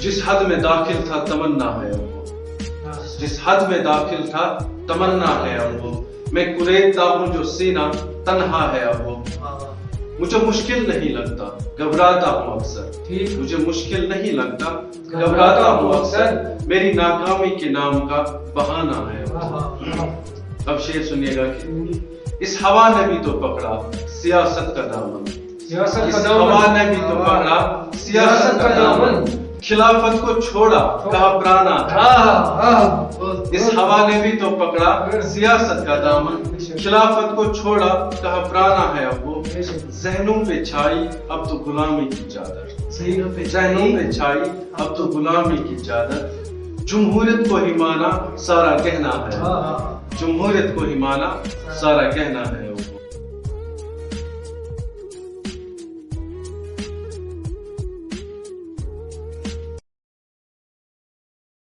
جس حد میں داخل تھا تمنا ہے اب وہ، جس حد میں داخل تھا تمنا ہے اب وہ، میں کریدتا ہوں جو سینہ تنہا ہے اب وہ، مجھے مشکل نہیں لگتا گھبراتا ہوں اکثر، مجھے مشکل نہیں لگتا گھبراتا ہوں اکثر، میری ناکامی کے نام کا بہانہ ہے اب۔ اب شعر سنیے گا کہ اس ہوا نے بھی تو پکڑا سیاست کا دامن، اس ہوا نے بھی تو پکڑا سیاست کا دامن، خلافت کو چھوڑا کہا پرانا ہے، اس ہوا نے بھی تو پکڑا سیاست کا دامن، خلافت کو چھوڑا کہا پرانا ہے اب وہ، ذہنوں پہ چھائی اب تو غلامی کی چادر، ذہنوں پہ چھائی اب تو غلامی کی چادر، جمہوریت کو ہی مانا سارا کہنا ہے، جمہوریت کو ہی مانا سارا کہنا ہے وہ۔